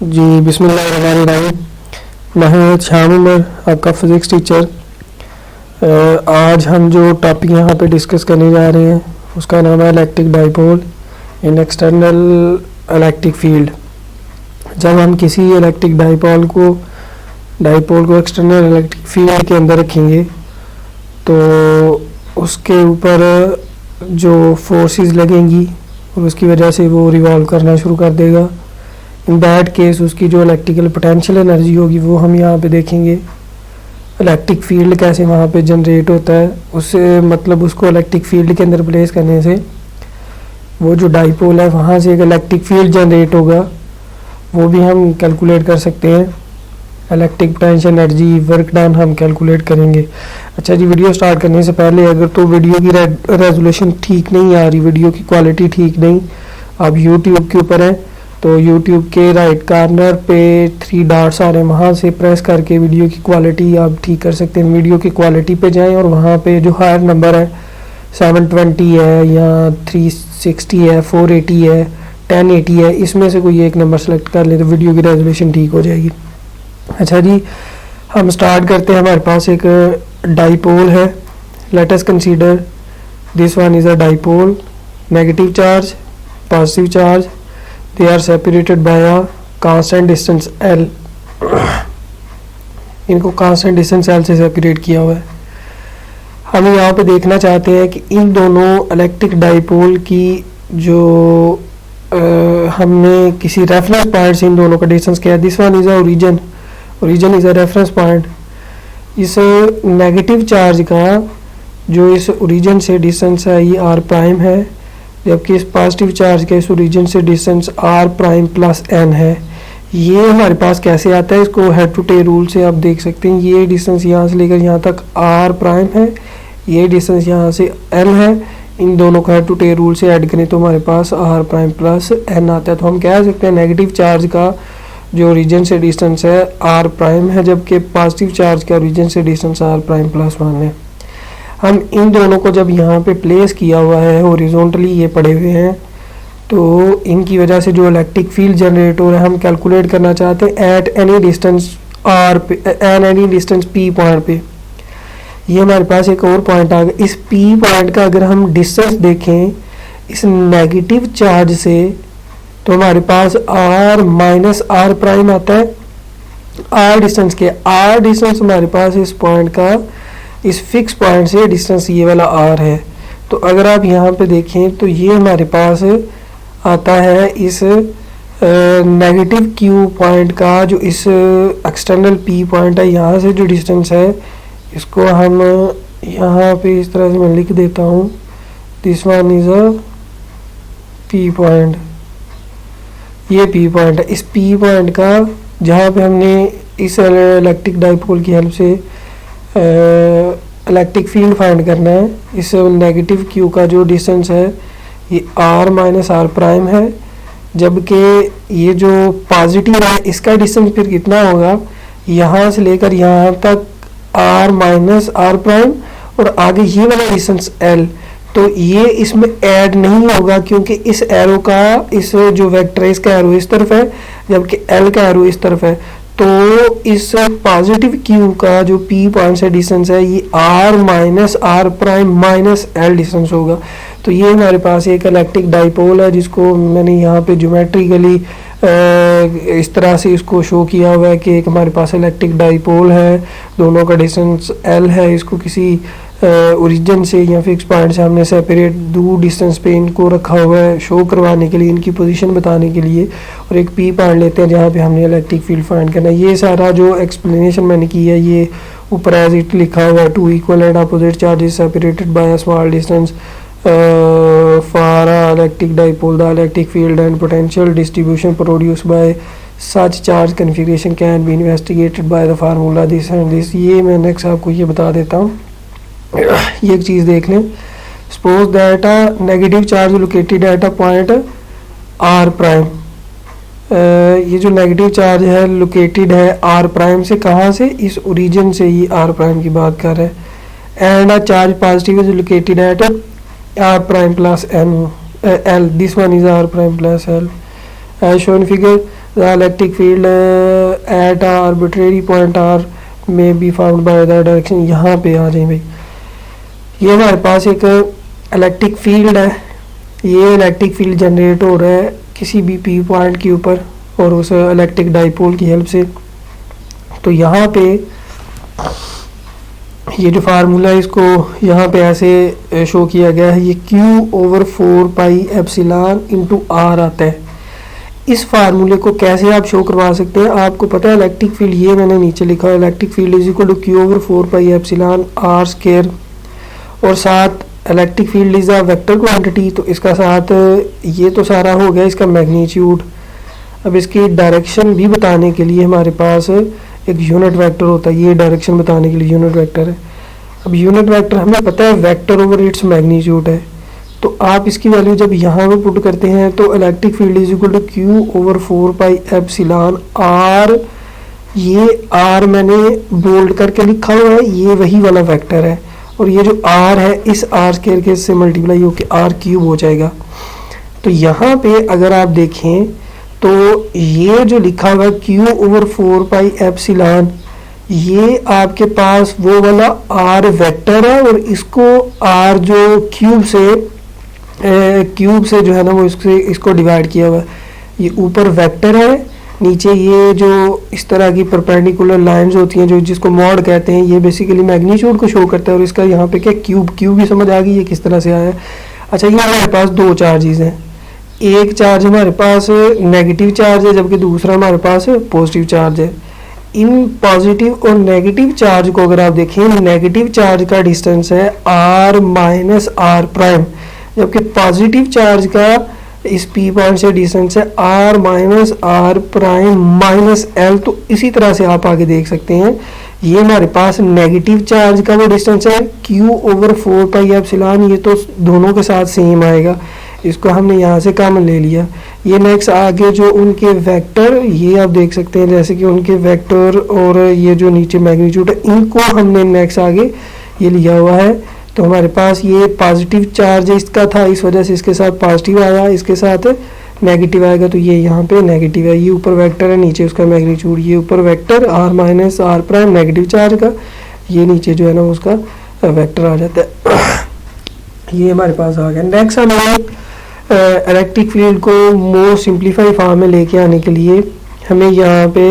जी बिस्मिल्लाहिर्रहमानिर्रहीम। मैं हूँ शाम उमर, आपका फिज़िक्स टीचर। आज हम जो टॉपिक यहाँ पे डिस्कस करने जा रहे हैं उसका नाम है इलेक्ट्रिक डाइपोल इन एक्सटर्नल इलेक्ट्रिक फील्ड। जब हम किसी इलेक्ट्रिक डाइपोल को एक्सटर्नल इलेक्ट्रिक फील्ड के अंदर रखेंगे तो उसके ऊपर जो फोर्सेस लगेंगी और उसकी वजह से वो रिवॉल्व करना शुरू कर देगा। इन दैट केस उसकी जो इलेक्ट्रिकल पोटेंशियल एनर्जी होगी वो हम यहाँ पे देखेंगे। इलेक्ट्रिक फील्ड कैसे वहाँ पे जनरेट होता है, उससे मतलब उसको इलेक्ट्रिक फील्ड के अंदर प्लेस करने से वो जो डाइपोल है वहाँ से एक इलेक्ट्रिक फील्ड जनरेट होगा, वो भी हम कैलकुलेट कर सकते हैं। Electric potential energy work done हम कैलकुलेट करेंगे। अच्छा जी, वीडियो स्टार्ट करने से पहले अगर तो वीडियो की रेजोल्यूशन ठीक नहीं आ रही, वीडियो की क्वालिटी ठीक नहीं, आप यूट्यूब के ऊपर हैं तो यूट्यूब के राइट कॉर्नर पे 3 डॉट्स आ रहे हैं, वहाँ से प्रेस करके वीडियो की क्वालिटी आप ठीक कर सकते हैं। वीडियो की क्वालिटी पे जाएं और वहाँ पे जो हायर नंबर है 720 है या 360 है, 480 है, 1080 है, इसमें से कोई एक नंबर सेलेक्ट कर ले तो वीडियो की रेजोल्यूशन ठीक हो जाएगी। अच्छा जी, हम स्टार्ट करते हैं। हमारे पास एक डाइपोल है। Let us consider this one is a dipole, negative charge, positive charge, they are separated by a constant distance L। इनको constant distance L से सेपरेट किया हुआ है। हम यहाँ पे देखना चाहते हैं कि इन दोनों इलेक्ट्रिक डाइपोल की जो हमने किसी रेफरेंस पॉइंट से इन दोनों का डिस्टेंस किया। This one is origin, origin is a reference point. इस नेगेटिव चार्ज का जो इस ओरिजिन से डिस्टेंस है ये r प्राइम है, जबकि इस पॉजिटिव चार्ज के इस ओरिजिन से distance r prime plus n है। ये हमारे पास कैसे आता है, इसको हेड टू टेल रूल से आप देख सकते हैं। ये डिस्टेंस यहाँ से लेकर यहाँ तक r प्राइम है, ये डिस्टेंस यहाँ से l है। इन दोनों को हेड टू टेल रूल से ऐड करें तो हमारे पास r प्राइम प्लस n आता है। तो हम कह सकते हैं नेगेटिव चार्ज का जो ओरिजिन से डिस्टेंस है r प्राइम है, जबकि पॉजिटिव चार्ज का ओरिजिन से डिस्टेंस r प्राइम प्लस 1 है। हम इन दोनों को जब यहाँ पे प्लेस किया हुआ है हॉरिजॉन्टली ये पड़े हुए हैं, तो इनकी वजह से जो इलेक्ट्रिक फील्ड जनरेट हो रहा है हम कैलकुलेट करना चाहते हैं एट एनी डिस्टेंस r पे, an any distance p point पे। ये हमारे पास एक और पॉइंट आ गया। इस p पॉइंट का अगर हम डिस्टेंस देखें इस नेगेटिव चार्ज से तो हमारे पास r माइनस r प्राइम आता है। r डिस्टेंस के r डिस्टेंस हमारे पास इस पॉइंट का, इस फिक्स पॉइंट से डिस्टेंस ये वाला r है। तो अगर आप यहाँ पे देखें तो ये हमारे पास आता है इस नेगेटिव q पॉइंट का, जो इस एक्सटर्नल p पॉइंट है यहाँ से जो डिस्टेंस है, इसको हम यहाँ पे इस तरह से मैं लिख देता हूँ। This one is a p point, ये p पॉइंट है। इस p पॉइंट का जहाँ पे हमने इस इलेक्ट्रिक डाइपोल की हेल्प से इलेक्ट्रिक फील्ड फाइंड करना है, इस नेगेटिव q का जो डिस्टेंस है ये r माइनस r प्राइम है, जबकि ये जो पॉजिटिव है इसका डिस्टेंस फिर कितना होगा, यहाँ से लेकर यहाँ तक r माइनस r प्राइम और आगे ये वाला डिस्टेंस l। तो ये इसमें ऐड नहीं होगा क्योंकि इस एरो का, इस जो वेक्टर है इसका एरो इस तरफ है जबकि l का एरो इस तरफ है। तो इस पॉजिटिव q का जो p पॉइंट से डिस्टेंस है ये r minus r prime minus l distance होगा। तो ये हमारे पास एक इलेक्ट्रिक डाइपोल है जिसको मैंने यहाँ पे ज्योमेट्रिकली इस तरह से इसको शो किया हुआ है कि एक हमारे पास इलेक्ट्रिक डाइपोल है, दोनों का डिस्टेंस l है। इसको किसी ओरिजिन से या फिक्स पॉइंट से हमने सेपरेट दूर डिस्टेंस पे इनको रखा हुआ है शो करवाने के लिए, इनकी पोजीशन बताने के लिए। और एक p पॉइंट लेते हैं जहाँ पे हमने इलेक्ट्रिक फील्ड फाइंड करना है। ये सारा जो एक्सप्लेनेशन मैंने की है ये ऊपर एज इट लिखा हुआ है। 2 equal and opposite charges separated by a small distance for a electric dipole, the electric field and potential distribution produced by such charge configuration can be investigated by the formula this and this. ये मैं next आपको ये बता देता हूँ। ये एक चीज़ देख लें। Suppose that a negative charge located at a point r prime. ये जो नेगेटिव चार्ज है लोकेटेड है r प्राइम से, कहाँ से, इस ओरिजिन से ही r प्राइम की बात कर रहे हैं। And a charge positive is located at r prime plus n l. This one is r prime plus l. As shown figure, the electric field at arbitrary point R may be found by the direction. यहाँ पे आ जाए भाई, ये हमारे पास एक electric field है, ये electric field generate हो रहा है किसी भी पी पॉइंट के ऊपर और उस इलेक्ट्रिक डाइपोल की हेल्प से। तो यहाँ पे ये जो फार्मूला है इसको यहाँ पे ऐसे शो किया गया है, ये Q/4πε इंटू आर आता है। इस फार्मूले को कैसे आप शो करवा सकते हैं, आपको पता है इलेक्ट्रिक फील्ड, ये मैंने नीचे लिखा है electric field is equal to Q/4πε r square, और साथ electric field is a vector quantity, तो इसका साथ ये तो सारा हो गया इसका मैग्नीट्यूड। अब इसकी डायरेक्शन भी बताने के लिए हमारे पास एक यूनिट वेक्टर होता है, ये डायरेक्शन बताने के लिए यूनिट वेक्टर है। अब यूनिट वेक्टर हमें पता है वेक्टर ओवर इट्स मैग्नीट्यूड है, तो आप इसकी वैल्यू जब यहाँ पे पुट करते हैं तो electric field is equal to Q/4πε r, ये आर मैंने बोल्ड करके लिखा हुआ है, ये वही वाला वेक्टर है, और ये जो आर है इस आर स्क्वायर के से मल्टीप्लाई होकर आर क्यूब हो जाएगा। तो यहाँ पे अगर आप देखें तो ये जो लिखा हुआ है Q/4πε, ये आपके पास वो वाला आर वेक्टर है, और इसको आर जो क्यूब से जो है ना वो इसको डिवाइड किया हुआ है। ये ऊपर वेक्टर है, नीचे ये जो इस तरह की परपेंडिकुलर लाइंस होती हैं जो जिसको मॉड कहते हैं, ये बेसिकली मैग्नीट्यूड को शो करता है, और इसका यहाँ पे क्या क्यूब भी समझ आ गई ये किस तरह से आया है। अच्छा, ये हमारे पास दो चार्जेस हैं, एक चार्ज हमारे पास नेगेटिव चार्ज है जबकि दूसरा हमारे पास पॉजिटिव चार्ज है। इन पॉजिटिव और नेगेटिव चार्ज को अगर आप देखें, नेगेटिव चार्ज का डिस्टेंस है r माइनस आर प्राइम, जबकि पॉजिटिव चार्ज का इस पी पॉइंट से डिस्टेंस है r minus are prime minus l. तो इसी तरह से आप आगे देख सकते हैं, ये हमारे पास नेगेटिव चार्ज का वो डिस्टेंस है Q/4πε, ये तो दोनों के साथ सेम आएगा, इसको हमने यहाँ से कॉमन ले लिया। ये नेक्स्ट आगे जो उनके वेक्टर, ये आप देख सकते हैं जैसे कि उनके वेक्टर और ये जो नीचे मैग्नीट्यूड है, इनको हमने नेक्स्ट आगे ये लिया हुआ है। तो हमारे पास ये पॉजिटिव चार्ज इसका था, इस वजह से इसके साथ पॉजिटिव आया, इसके साथ नेगेटिव आएगा, तो ये यहाँ पे नेगेटिव है। ये ऊपर वेक्टर है, नीचे उसका मैग्नीट्यूड, ये ऊपर vector r minus are prime negative charge का, ये नीचे जो है ना उसका वेक्टर आ जाता है। ये हमारे पास आ गया। नेक्स्ट हमारे इलेक्ट्रिक फील्ड को मोर सिंप्लीफाई फॉर्म में लेके आने के लिए हमें यहाँ पे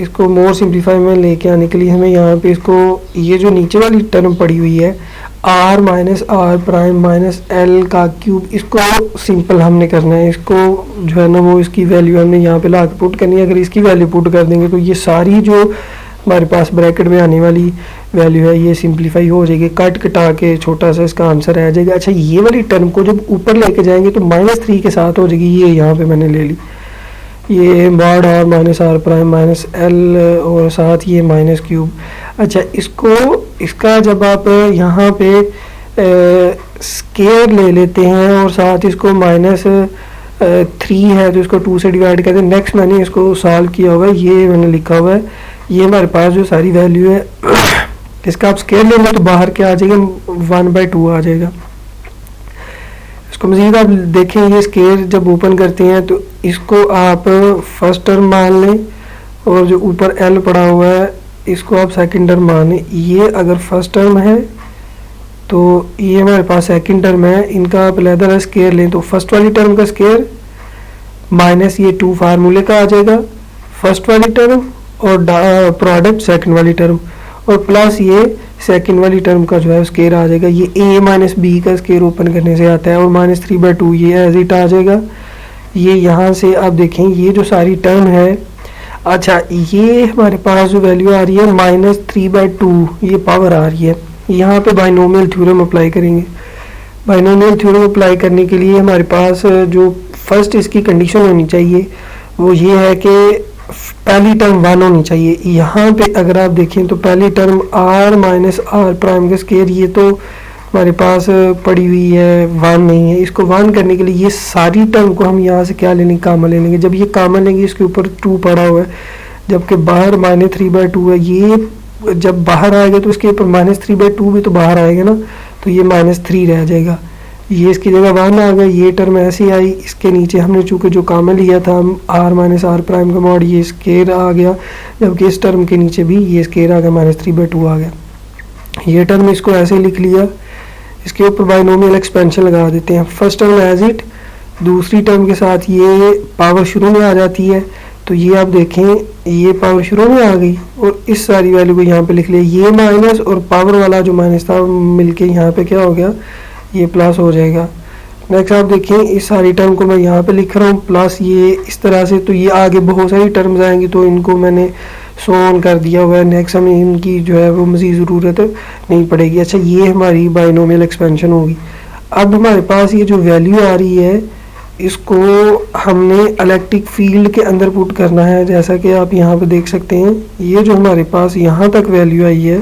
इसको मोर सिंप्लीफाई में लेके आने के लिए हमें यहाँ पे इसको ये जो नीचे वाली टर्म पड़ी हुई है r minus are prime minus l का क्यूब, इसको सिंपल हमने करना है। इसको जो है ना वो इसकी वैल्यू हमने यहाँ पे ला के पुट करनी है। अगर इसकी वैल्यू पुट कर देंगे तो ये सारी जो हमारे पास ब्रैकेट में आने वाली वैल्यू है ये सिंप्लीफाई हो जाएगी, कट कटा के छोटा सा इसका आंसर आ जाएगा। अच्छा, ये वाली टर्म को जब ऊपर लेके जाएंगे तो -3 के साथ हो जाएगी, ये यहाँ पे मैंने ले ली, ये mod r minus are prime minus l और साथ ये माइनस क्यूब। अच्छा, इसका जब आप यहाँ पे स्केयर ले लेते हैं और साथ इसको -3 है तो इसको 2 से डिवाइड करते हैं। नेक्स्ट मैंने इसको सॉल्व किया हुआ है, ये मैंने लिखा हुआ है, ये हमारे पास जो सारी वैल्यू है इसका आप स्केयर लेंगे तो बाहर क्या आ जाएगा, 1/2 आ जाएगा। इसको मज़ीद आप देखें, ये स्केयर जब ओपन करते हैं तो इसको आप फर्स्ट टर्म मान लें और जो ऊपर एल पड़ा हुआ है इसको आप सेकंड टर्म मान लें। ये अगर फर्स्ट टर्म है तो ये हमारे पास सेकंड टर्म है, इनका आप अलग स्केयर लें तो फर्स्ट वाली टर्म का स्केयर माइनस ये 2 फार्मूले का आ जाएगा, फर्स्ट वाली टर्म और प्रोडक्ट सेकंड वाली टर्म, और प्लस ये सेकंड वाली टर्म का जो है स्केयर आ जाएगा। ये a माइनस बी का स्केयर ओपन करने से आता है और -3/2 ये एज इट आ जाएगा। ये यहाँ से आप देखें ये जो सारी टर्म है, अच्छा ये हमारे पास जो वैल्यू आ रही है -3/2 ये पावर आ रही है। यहाँ पे बाइनोमियल थ्योरम अप्लाई करेंगे। बाइनोमियल थ्योरम अप्लाई करने के लिए हमारे पास जो फर्स्ट इसकी कंडीशन होनी चाहिए वो ये है कि पहली टर्म 1 होनी चाहिए। यहाँ पे अगर आप देखें तो पहली term r minus are prime का स्केयर, ये तो हमारे पास पड़ी हुई है 1 नहीं है, इसको 1 करने के लिए ये सारी टर्म को हम यहाँ से क्या ले लेंगे, कॉमन ले लेंगे। जब ये कॉमन लेंगे इसके ऊपर 2 पड़ा हुआ है, जबकि बाहर -3/2 है, ये जब बाहर आएगा तो इसके ऊपर -3/2 भी तो बाहर आएगा ना, तो ये -3 रह जाएगा। ये इसकी जगह 1 आ गया, ये टर्म ऐसी आई, इसके नीचे हमने चूँकि जो कॉमन लिया था हम r माइनस आर प्राइम का मॉड, ये स्केयर आ गया, जबकि इस टर्म के नीचे भी ये स्केयर आ गया, -3/2 आ गया। ये टर्म इसको ऐसे लिख लिया, इसके ऊपर बाइनोमियल एक्सपेंशन लगा देते हैं। फर्स्ट टर्म एज इट, दूसरी टर्म के साथ ये पावर शुरू में आ जाती है, तो ये आप देखें ये पावर शुरू में आ गई और इस सारी वैल्यू को यहाँ पे लिख लिया, ये माइनस और पावर वाला जो माइनस था मिलके यहाँ पे क्या हो गया, ये प्लस हो जाएगा। नेक्स्ट आप देखें इस सारी टर्म को मैं यहाँ पे लिख रहा हूँ प्लस, ये इस तरह से, तो ये आगे बहुत सारी टर्म्स आएंगी तो इनको मैंने सो ऑन कर दिया हुआ है। नेक्स्ट हमें इनकी जो है वो मज़ीद ज़रूरत नहीं पड़ेगी। अच्छा, ये हमारी बाइनोमियल एक्सपेंशन होगी। अब हमारे पास ये जो वैल्यू आ रही है इसको हमने इलेक्ट्रिक फील्ड के अंदर पुट करना है, जैसा कि आप यहाँ पे देख सकते हैं। ये जो हमारे पास यहाँ तक वैल्यू आई है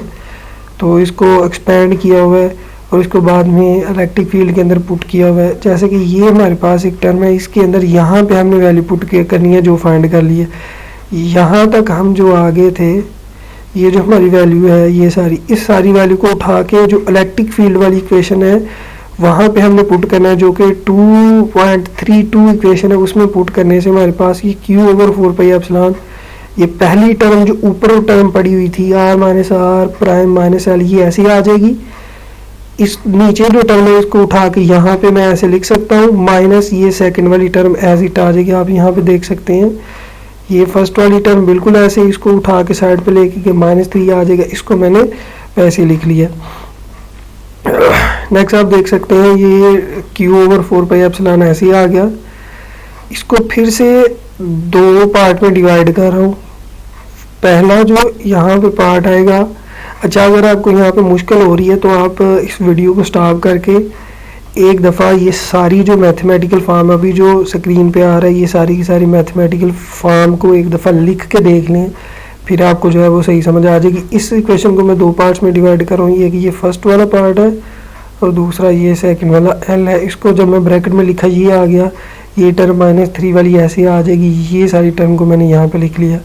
तो इसको एक्सपेंड किया हुआ है और इसको बाद में इलेक्ट्रिक फील्ड के अंदर पुट किया हुआ है। जैसे कि ये हमारे पास एक टर्म है, इसके अंदर यहाँ पे हमने वैल्यू पुट करनी है जो फाइंड कर ली है। यहाँ तक हम जो आगे थे, ये जो हमारी वैल्यू है ये सारी, इस सारी वैल्यू को उठा के जो इलेक्ट्रिक फील्ड वाली इक्वेशन है वहाँ पे हमने पुट करना है, जो कि 2.32 इक्वेशन है, उसमें पुट करने से हमारे पास ये Q/4πε, ये पहली टर्म जो ऊपर टर्म पड़ी हुई थी r minus are prime minus l, ये ऐसी आ जाएगी। इस नीचे जो टर्म है इसको उठा के यहाँ पे मैं ऐसे लिख सकता हूँ, माइनस ये सेकंड वाली टर्म एज इट आ जाएगी। आप यहाँ पे देख सकते हैं ये फर्स्ट वाली टर्म बिल्कुल ऐसे, इसको उठा के साइड पे लेके -3 आ जाएगा, इसको मैंने वैसे लिख लिया। नेक्स्ट आप देख सकते हैं ये Q/4πε ऐसे ही आ गया। इसको फिर से दो पार्ट में डिवाइड कर रहा हूँ। पहला जो यहाँ पे पार्ट आएगा, अच्छा अगर आपको यहाँ पे मुश्किल हो रही है तो आप इस वीडियो को स्टॉप करके एक दफ़ा ये सारी जो मैथमेटिकल फॉर्म अभी जो स्क्रीन पे आ रहा है, ये सारी की सारी मैथमेटिकल फॉर्म को एक दफ़ा लिख के देख लें, फिर आपको जो है वो सही समझ आ जाएगी। इस इक्वेशन को मैं दो पार्ट्स में डिवाइड कर रहा हूँ, ये कि ये फर्स्ट वाला पार्ट है और दूसरा ये सेकंड वाला एल है। इसको जब मैं ब्रैकेट में लिखा ये आ गया, ये टर्म -3 वाली ऐसे आ जाएगी, ये सारी टर्म को मैंने यहाँ पे लिख लिया।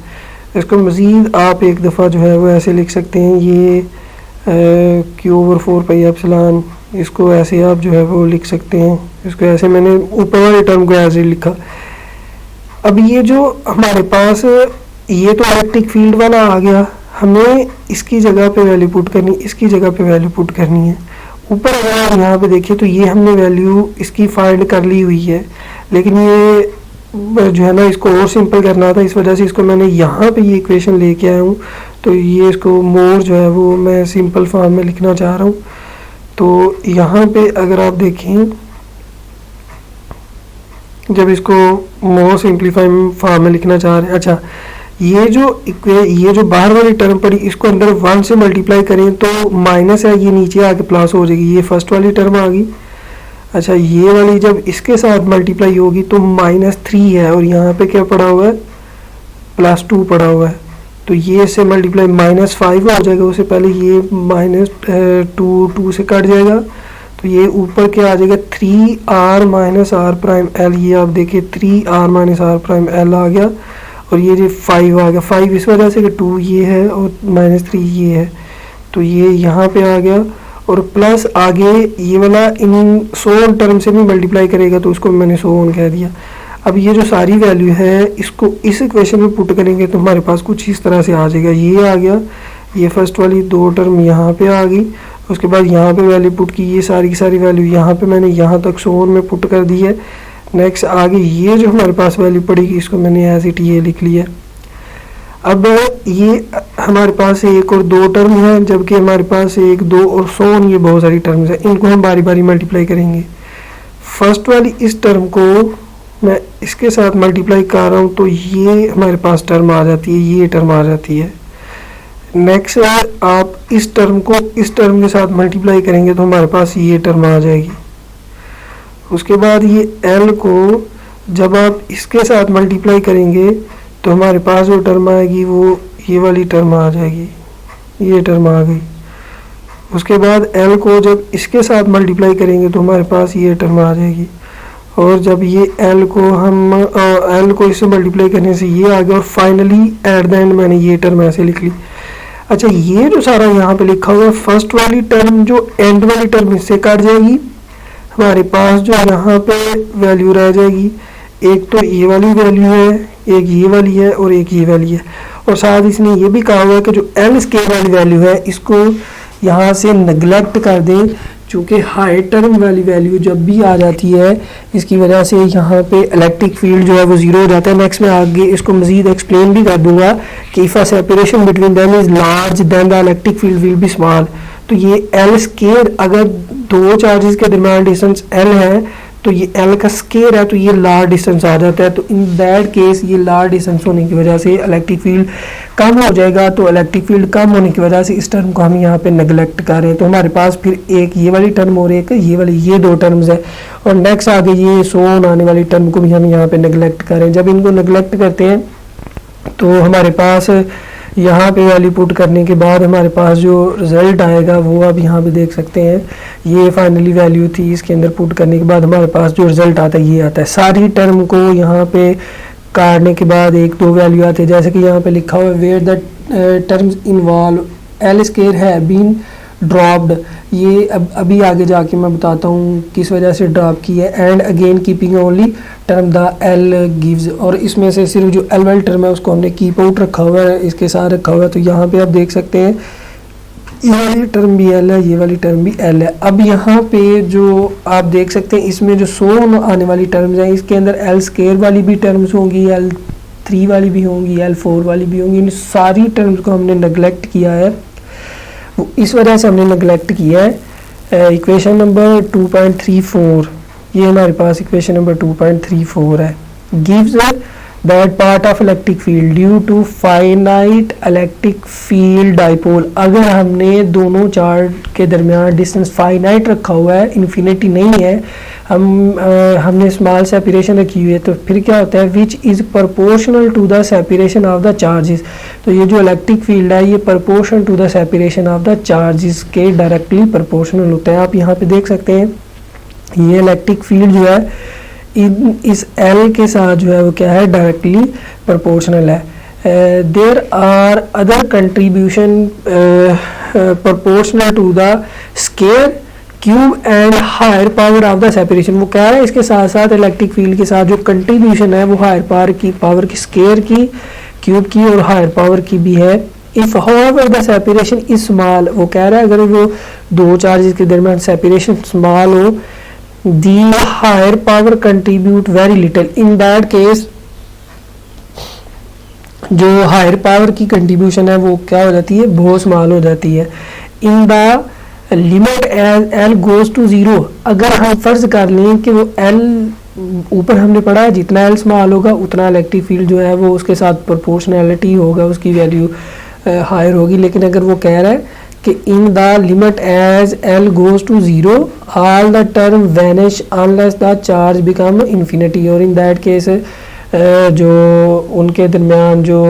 इसको मज़ीद आप एक दफ़ा जो है वो ऐसे लिख सकते हैं, ये Q/4πε, इसको ऐसे आप जो है वो लिख सकते हैं। इसको ऐसे मैंने ऊपर वाले टर्म को ऐसे लिखा। अब ये जो हमारे पास ये तो इलेक्ट्रिक फील्ड वाला आ गया, हमें इसकी जगह पे वैल्यू पुट करनी, इसकी जगह पे वैल्यू पुट करनी है। ऊपर अगर आप यहाँ पे देखिए तो ये हमने वैल्यू इसकी फाइंड कर ली हुई है, लेकिन ये जो है ना इसको और सिंपल करना था, इस वजह से इसको मैंने यहाँ पे ये इक्वेशन लेके आया हूँ। तो ये इसको मोर जो है वो मैं सिंपल फॉर्म में लिखना चाह रहा हूँ। तो यहाँ पे अगर आप देखें, जब इसको मोर सिंप्लीफाई फॉर्म में लिखना चाह रहे हैं, अच्छा ये जो बाहर वाली टर्म पड़ी इसको अंदर 1 से मल्टीप्लाई करें तो माइनस है, ये नीचे आके प्लस हो जाएगी, ये फर्स्ट वाली टर्म आ गई। अच्छा ये वाली जब इसके साथ मल्टीप्लाई होगी तो -3 है और यहाँ पे क्या पड़ा हुआ है, +2 पड़ा हुआ है, तो ये से मल्टीप्लाई -5 हो जाएगा। उससे पहले ये -2 से कट जाएगा, तो ये ऊपर क्या आ जाएगा 3r minus are prime L, ये आप देखिए 3r minus are prime L आ गया और ये जो 5 आ गया, 5 इस वजह से कि 2 ये है और -3 ये है, तो ये यहाँ पे आ गया। और प्लस आगे ये वाला इन 100 टर्म से भी मल्टीप्लाई करेगा तो उसको मैंने 100 कह दिया। अब ये जो सारी वैल्यू है इसको इस इक्वेशन में पुट करेंगे तो हमारे पास कुछ इस तरह से आ जाएगा। ये आ गया, ये फर्स्ट वाली 2 टर्म यहाँ पे आ गई, उसके बाद यहाँ पे वैल्यू पुट की, ये सारी की सारी वैल्यू यहाँ पे मैंने यहाँ तक 100 में पुट कर दी है। नेक्स्ट आगे ये जो हमारे पास वैल्यू पड़ेगी इसको मैंने एज इट ये लिख लिया। अब ये हमारे पास 1 और 2 टर्म है, जबकि हमारे पास 1, 2 और 100 ये बहुत सारी टर्म्स है, इनको हम बारी बारी मल्टीप्लाई करेंगे। फर्स्ट वाली इस टर्म को मैं इसके साथ मल्टीप्लाई कर रहा हूँ तो ये हमारे पास टर्म आ जाती है, ये टर्म आ जाती है। नेक्स्ट आप इस टर्म को इस टर्म के साथ मल्टीप्लाई करेंगे तो हमारे पास ये टर्म आ जाएगी। उसके बाद ये L को जब आप इसके साथ मल्टीप्लाई करेंगे तो हमारे पास जो टर्म आएगी वो ये वाली टर्म आ जाएगी, ये टर्म आ गई। उसके बाद L को जब इसके साथ मल्टीप्लाई करेंगे तो हमारे पास ये टर्म आ जाएगी, और जब ये L को इससे मल्टीप्लाई करने से ये आ गया, और फाइनली एट द एंड मैंने ये टर्म ऐसे लिख ली। अच्छा ये जो सारा यहाँ पे लिखा हुआ है, फर्स्ट वाली टर्म जो एंड वाली टर्म इससे कट जाएगी, हमारे पास जो यहाँ पे वैल्यू रह जाएगी, एक तो ये वाली वैल्यू है, एक ये वाली है और एक ये वाली है। और साथ इसने ये भी कहा हुआ है कि जो एल स्केयर वाली वैल्यू है इसको यहाँ से नेगलेक्ट कर दें, चूँकि हाई टर्म वाली वैल्यू जब भी आ जाती है इसकी वजह से यहाँ पे इलेक्ट्रिक फील्ड जो है वो ज़ीरो हो जाता है। नेक्स्ट में आगे इसको मज़ीद एक्सप्लेन भी कर दूंगा कि if a separation between them is large then the electric field will be small. तो ये एल स्केयर, अगर दो चार्जेस के दरमियान डिस्टेंस एल है तो ये एल का स्केयर है, तो ये लार्ज डिस्टेंस आ जाता है। तो इन दैट केस ये लार्ज डिस्टेंस होने की वजह से इलेक्ट्रिक फील्ड कम हो जाएगा। तो इलेक्ट्रिक फील्ड कम होने की वजह से इस टर्म को हम यहाँ पे नेगलेक्ट कर रहे हैं। तो हमारे पास फिर एक ये वाली टर्म और एक ये वाली, ये दो टर्म्स है। और नेक्स्ट आगे ये सोन आने वाली टर्म को भी हम यहाँ पे नेगलेक्ट करें। जब इनको नेगलेक्ट करते हैं तो हमारे पास यहाँ पे वैल्यू पुट करने के बाद हमारे पास जो रिज़ल्ट आएगा वो आप यहाँ पे देख सकते हैं। ये फाइनली वैल्यू थी, इसके अंदर पुट करने के बाद हमारे पास जो रिज़ल्ट आता है ये आता है। सारी टर्म को यहाँ पे काटने के बाद एक दो वैल्यू आते हैं, जैसे कि यहाँ पे लिखा हुआ है where the terms involve l square है बीन ड्रॉप्ड। ये अभी आगे जाके मैं बताता हूँ किस वजह से ड्रॉप की है। And again keeping only term the L gives, और इसमें से सिर्फ जो एल वाली टर्म है उसको हमने कीप आउट रखा हुआ है, इसके साथ रखा हुआ है। तो यहाँ पे आप देख सकते हैं ये वाली टर्म भी एल है, ये वाली टर्म भी एल है। अब यहाँ पे जो आप देख सकते हैं इसमें जो 100 आने वाली टर्म्स हैं इसके अंदर एल स्केयर वाली भी टर्म्स होंगी, L3 वाली भी होंगी, L4 वाली भी होंगी। इन सारी टर्म्स को हमने नेगलेक्ट किया है, वो इस वजह से हमने नेगलेक्ट किया है। इक्वेशन नंबर 2.34, ये हमारे पास इक्वेशन नंबर 2.34 है। Gives that part of electric field due to finite electric field dipole. अगर हमने दोनों चार्ज के दरमियान डिस्टेंस फाइनाइट रखा हुआ है, इन्फिनिटी नहीं है, हमने स्मॉल सेपरेशन रखी हुई है, तो फिर क्या होता है which is proportional to the separation of the charges. तो ये जो इलेक्ट्रिक फील्ड है ये proportional to the separation of the charges के डायरेक्टली प्रोपोर्शनल होता है। आप यहाँ पे देख सकते हैं ये इलेक्ट्रिक फील्ड जो है इस एल के साथ जो है वो क्या है, डायरेक्टली प्रोपोर्शनल है। There are other contribution proportional to the square cube and higher power of the separation. वो कह रहा है इसके साथ साथ इलेक्ट्रिक फील्ड के साथ जो कंट्रीब्यूशन है वो हायर पावर की स्केयर की, क्यूब की और हायर पावर की भी है। If however the separation is small, वो कह रहा है अगर वो दो चार्जेस के दरमियान सेपरेशन स्मॉल हो, the higher power contribute very little. In that case जो हायर पावर की कंट्रीब्यूशन है वो क्या हो जाती है, बहुत स्मॉल हो जाती है। In the limit as l goes to zero, अगर हम फर्ज कर लें कि वो एल ऊपर हमने पढ़ा है जितना एल स्मॉल होगा उतना इलेक्ट्रिक फील्ड जो है वो उसके साथ प्रोपोर्शनैलिटी होगा, उसकी वैल्यू हायर होगी। लेकिन अगर वो कह रहा है कि in the limit as l goes to zero all the term vanish unless the charge become infinity, और इन दैट केस जो उनके दरमियान जो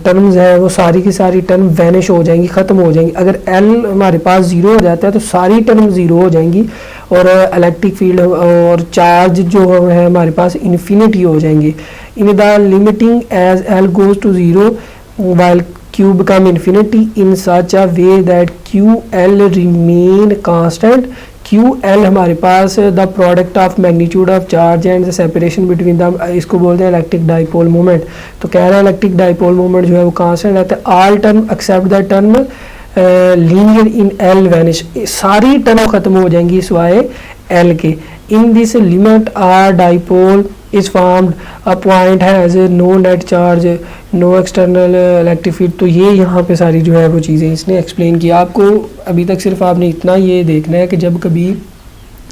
टर्म्स है वो सारी की सारी टर्म वैनिश हो जाएंगी, ख़त्म हो जाएंगी। अगर एल हमारे पास ज़ीरो हो जाता है तो सारी टर्म ज़ीरो हो जाएंगी और इलेक्ट्रिक फील्ड और चार्ज जो है हमारे पास इन्फिनिटी हो जाएंगे। In the limiting as l goes to zero while Q become infinity in such a way that QL remain constant। QL हमारे पास the product of magnitude of charge and the separation between the, इसको बोलते हैं electric dipole moment. तो कह रहा है electric dipole moment जो है वो कांस्टेंट रहता है। All term except the term linear in l vanish, सारी टर्म खत्म हो जाएंगी सिवाय एल के। In this limit our dipole is formed, a point has no net charge, no external electric field। तो ये यहाँ पे सारी जो है वो चीज़ें इसने एक्सप्लेन किया। आपको अभी तक सिर्फ आपने इतना ये देखना है कि जब कभी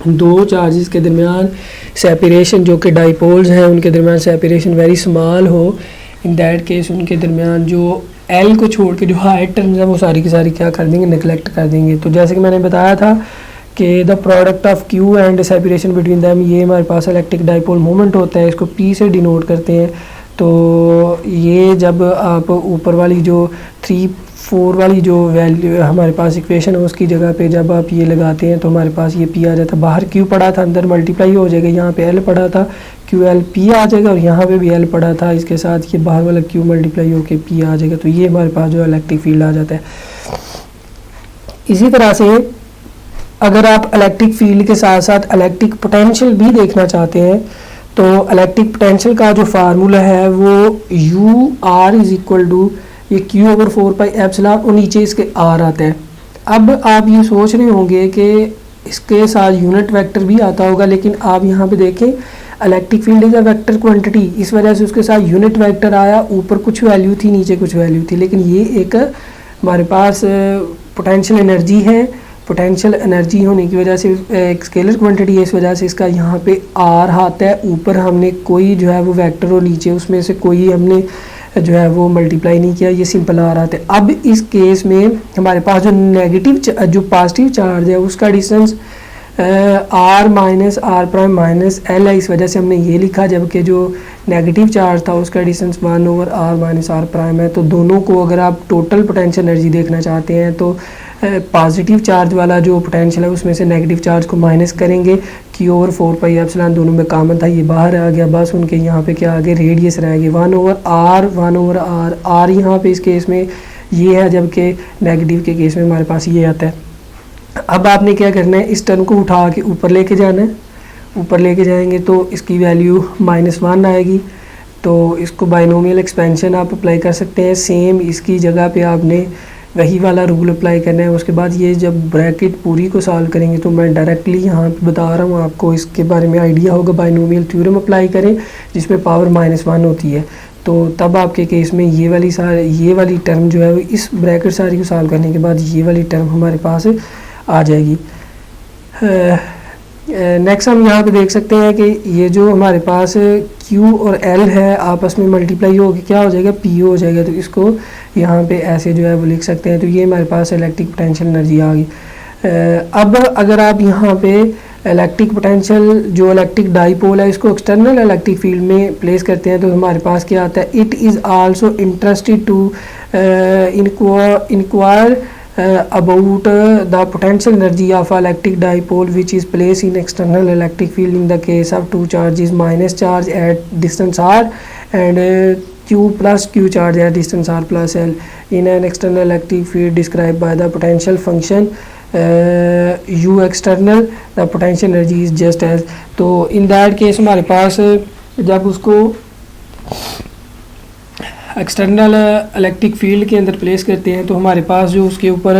दो चार्जेस के दरमियान सेपरेशन जो कि डाइपोल्स हैं उनके दरमियान सेपरेशन वेरी स्मॉल हो, इन दैट केस उनके दरमियान जो एल को छोड़ के जो हायर टर्म्स हैं वो सारी की सारी क्या कर देंगे, नेगलेक्ट कर देंगे। तो जैसे कि मैंने बताया था कि the product of Q and separation between them, ये हमारे पास इलेक्ट्रिक डाइपोल मोमेंट होता है, इसको पी से डिनोट करते हैं। तो ये जब आप ऊपर वाली जो 3-4 वाली जो वैल्यू हमारे पास इक्वेशन है उसकी जगह पे जब आप ये लगाते हैं तो हमारे पास ये पी आ जाता है। बाहर क्यू पड़ा था अंदर मल्टीप्लाई हो जाएगा, यहाँ पे एल पड़ा था क्यू एल पी आ जाएगा और यहाँ पे भी एल पड़ा था, इसके साथ ये बाहर वाला क्यू मल्टीप्लाई होकर पी आ जाएगा। तो ये हमारे पास जो इलेक्ट्रिक फील्ड आ जाता है। इसी तरह से अगर आप इलेक्ट्रिक फील्ड के साथ साथ इलेक्ट्रिक पोटेंशियल भी देखना चाहते हैं तो इलेक्ट्रिक पोटेंशियल का जो फार्मूला है वो U r is equal to ये क्यू ओवर 4π और नीचे इसके आर आता है। अब आप ये सोच रहे होंगे कि इसके साथ यूनिट वेक्टर भी आता होगा, लेकिन आप यहाँ पे देखें electric field is a vector quantity, इस वजह से उसके साथ यूनिट वेक्टर आया, ऊपर कुछ वैल्यू थी नीचे कुछ वैल्यू थी, लेकिन ये एक हमारे पास पोटेंशियल एनर्जी है। पोटेंशियल एनर्जी होने की वजह से एक स्केलर क्वांटिटी है, इस वजह से इसका यहाँ पे आर आता है, ऊपर हमने कोई जो है वो वेक्टर और नीचे उसमें से कोई हमने जो है वो मल्टीप्लाई नहीं किया, ये सिंपल आर आता है। अब इस केस में हमारे पास जो पॉजिटिव चार्ज है उसका distance r minus are prime minus l है, इस वजह से हमने ये लिखा, जबकि जो नेगेटिव चार्ज था उसका distance 1 over r minus are prime है। तो दोनों को अगर आप टोटल पोटेंशियल एनर्जी देखना चाहते हैं तो पॉजिटिव चार्ज वाला जो पोटेंशियल है उसमें से नेगेटिव चार्ज को माइनस करेंगे, क्यू ओवर 4π दोनों में कॉमन था, ये बाहर आ गया, बस उनके यहाँ पे क्या आ गया, रेडियस रह गए 1 ओवर आर आर यहाँ पे इस केस में ये है, जबकि नेगेटिव के केस में हमारे पास ये आता है। अब आपने क्या करना है, इस टर्म को उठा के ऊपर लेके जाना है, ऊपर लेके जाएंगे तो इसकी वैल्यू -1 आएगी, तो इसको बाइनोमियल एक्सपेंशन आप अप्लाई कर सकते हैं। सेम इसकी जगह पे आपने वही वाला रूल अप्लाई करना है। उसके बाद ये जब ब्रैकेट पूरी को सॉल्व करेंगे तो मैं डायरेक्टली यहाँ पे बता रहा हूँ, आपको इसके बारे में आइडिया होगा। बाइनोमियल थ्योरम अप्लाई करें जिसमें पावर -1 होती है, तो तब आपके केस में ये वाली टर्म जो है वो इस ब्रैकेट सारी को सॉल्व करने के बाद ये वाली टर्म हमारे पास आ जाएगी। नेक्स्ट हम यहाँ पे देख सकते हैं कि ये जो हमारे पास Q और L है आपस में मल्टीप्लाई होकर क्या हो जाएगा, PO हो जाएगा, तो इसको यहाँ पे ऐसे जो है वो लिख सकते हैं। तो ये हमारे पास इलेक्ट्रिक पोटेंशियल एनर्जी आ गई। अब अगर आप यहाँ पे इलेक्ट्रिक पोटेंशियल जो इलेक्ट्रिक डाइपोल है इसको एक्सटर्नल इलेक्ट्रिक फील्ड में प्लेस करते हैं तो हमारे पास क्या आता है, it is also interested to inquire about the potential energy of electric dipole which is placed in external electric field in the case of two charges minus charge at distance r and q plus q charge at distance r plus l in an external electric field described by the potential function u external, the potential energy is just as। तो in that case हमारे पास जब उसको external electric field के अंदर place करते हैं तो हमारे पास जो उसके ऊपर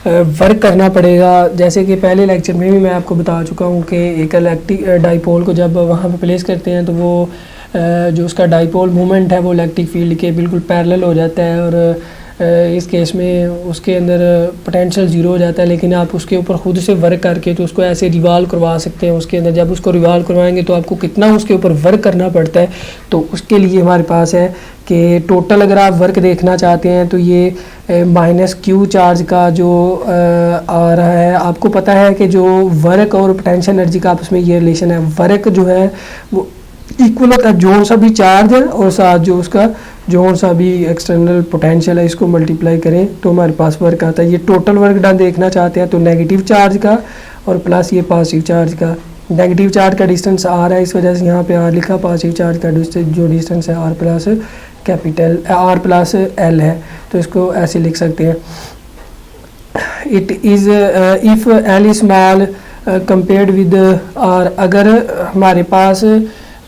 वर्क करना पड़ेगा, जैसे कि पहले लेक्चर में भी मैं आपको बता चुका हूँ कि एक इलेक्ट्रिक डाइपोल को जब वहाँ पे प्लेस करते हैं तो वो जो उसका डाइपोल मूवमेंट है वो इलेक्ट्रिक फील्ड के बिल्कुल पैरेलल हो जाता है, और इस केस में उसके अंदर पोटेंशियल 0 हो जाता है। लेकिन आप उसके ऊपर खुद से वर्क करके तो उसको ऐसे रिवॉल्व करवा सकते हैं उसके अंदर। जब उसको रिवॉल्व करवाएंगे तो आपको कितना उसके ऊपर वर्क करना पड़ता है, तो उसके लिए हमारे पास है कि टोटल अगर आप वर्क देखना चाहते हैं तो ये -Q चार्ज का जो आ रहा है, आपको पता है कि जो वर्क और पोटेंशियल एनर्जी का आपस में ये रिलेशन है, वर्क जो है वो इक्वल होता है जोन सा भी चार्ज है और साथ जो उसका जोन सा भी एक्सटर्नल पोटेंशियल है, इसको मल्टीप्लाई करें तो हमारे पास वर्क आता है। ये टोटल वर्क डन देखना चाहते हैं तो नेगेटिव चार्ज का और प्लस ये पॉजिटिव चार्ज का। नेगेटिव चार्ज का डिस्टेंस आर है, इस वजह से यहाँ पे आर लिखा, पॉजिटिव चार्ज का जो डिस्टेंस है आर प्लस एल है, तो इसको ऐसे लिख सकते हैं। It is if l small compared with r, अगर हमारे पास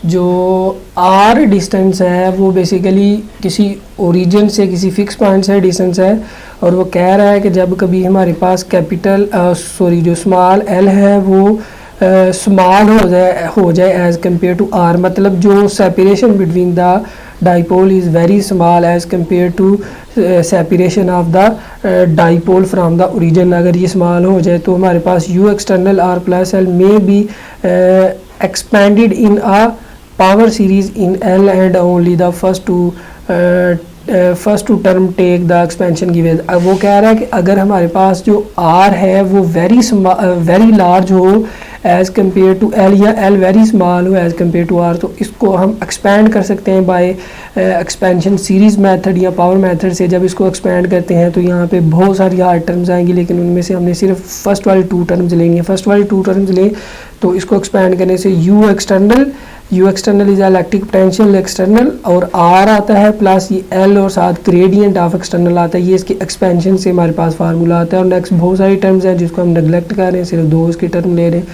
जो आर डिस्टेंस है वो बेसिकली किसी ओरिजिन से किसी फिक्स पॉइंट से डिस्टेंस है, और वो कह रहा है कि जब कभी हमारे पास जो स्मॉल एल है वो स्मॉल हो जाए एज कम्पेयर टू आर, मतलब जो separation between the dipole is very small as compare to separation of the dipole from the origin. अगर ये स्मॉल हो जाए तो हमारे पास U external R plus L may be expanded in a power series in L and only the first two term take the expansion given। वो कह रहा है कि अगर हमारे पास जो R है वो वेरी लार्ज हो एज़ कम्पेयर टू एल, या एल वेरी स्मॉल हो एज़ कम्पेयर टू आर, तो इसको हम एक्सपेंड कर सकते हैं बाय एक्सपेंशन सीरीज़ मेथड या पावर मेथड से। जब इसको एक्सपेंड करते हैं तो यहाँ पे बहुत सारी हार्ड टर्म्स आएंगी, लेकिन उनमें से हमने सिर्फ फर्स्ट वाली 2 टर्म्स लेंगे। फर्स्ट वाली 2 टर्म्स लें तो इसको एक्सपेंड करने से you external is electric potential external, और आर आता है प्लस ये एल और साथ ग्रेडियंट ऑफ एक्सटर्नल आता है। ये इसके एक्सपेंशन से हमारे पास फार्मूला आता है। और नेक्स्ट बहुत सारी टर्म्स हैं जिसको हम नेगलेक्ट कर रहे हैं, सिर्फ 2 इसकी टर्म ले रहे हैं।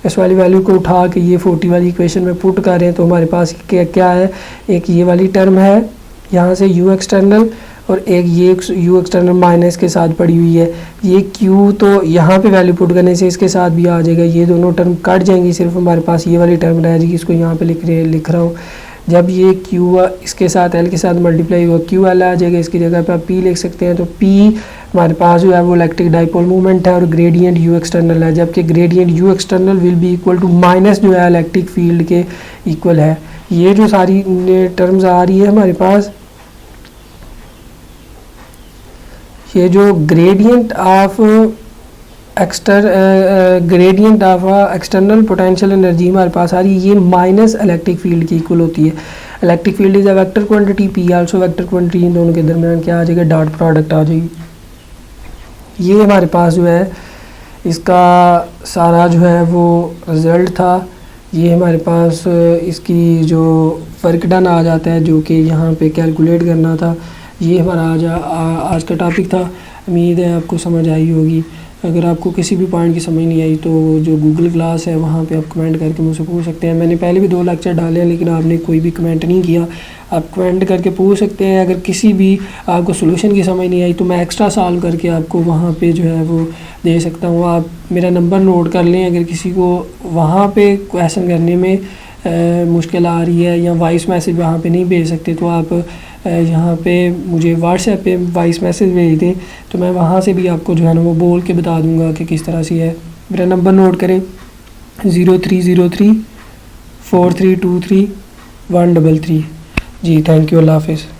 इस वाली वैल्यू को उठा के ये 40 वाली इक्वेशन में पुट कर रहे हैं, तो हमारे पास क्या है, एक ये वाली टर्म है यहाँ से यू एक्सटर्नल, और एक ये यू एक्सटर्नल माइनस के साथ पड़ी हुई है। ये क्यू तो यहाँ पे वैल्यू पुट करने से इसके साथ भी आ जाएगा, ये दोनों टर्म कट जाएंगी, सिर्फ हमारे पास ये वाली टर्म रह जाएगी। इसको यहाँ पे लिख रहा हूँ। जब ये क्यू इसके साथ एल के साथ मल्टीप्लाई हुआ क्यू एल आ जाएगा, इसकी जगह पे आप पी लिख सकते हैं। तो पी हमारे पास जो है वो इलेक्ट्रिक डाइपोल मूवमेंट है, और ग्रेडियंट यू एक्सटर्नल है, जबकि gradient U external will be equal to minus जो है इलेक्ट्रिक फील्ड के इक्वल है। ये जो सारी टर्म्स आ रही है हमारे पास, ये जो gradient of external potential energy हमारे पास आ रही है, ये माइनस इलेक्ट्रिक फील्ड की इक्वल होती है। Electric field is a vector quantity, P also vector quantity, इन दोनों के दरमियान क्या आ जाएगा, डॉट प्रोडक्ट आ जाएगी। ये हमारे पास जो है इसका सारा जो है वो रिज़ल्ट था। ये हमारे पास इसकी जो वर्क डन आ जाता है, जो कि यहाँ पे कैलकुलेट करना था। ये हमारा आज का टॉपिक था। उम्मीद है आपको समझ आई होगी। अगर आपको किसी भी पॉइंट की समझ नहीं आई तो जो गूगल क्लास है वहाँ पे आप कमेंट करके मुझसे पूछ सकते हैं। मैंने पहले भी 2 लेक्चर डाले हैं, लेकिन आपने कोई भी कमेंट नहीं किया। आप कमेंट करके पूछ सकते हैं। अगर किसी भी आपको सोल्यूशन की समझ नहीं आई तो मैं एक्स्ट्रा सॉल्व करके आपको वहाँ पे जो है वो दे सकता हूँ। आप मेरा नंबर नोट कर लें। अगर किसी को वहाँ पे क्वेश्चन करने में मुश्किल आ रही है या वॉइस मैसेज वहाँ पे नहीं भेज सकते, तो आप यहाँ पे मुझे व्हाट्सएप पे वॉइस मैसेज भेज दें, तो मैं वहाँ से भी आपको जो है ना वो बोल के बता दूँगा कि किस तरह से है। मेरा नंबर नोट करें 0303 4323 133। जी थैंक यू, अल्लाह हाफिज़।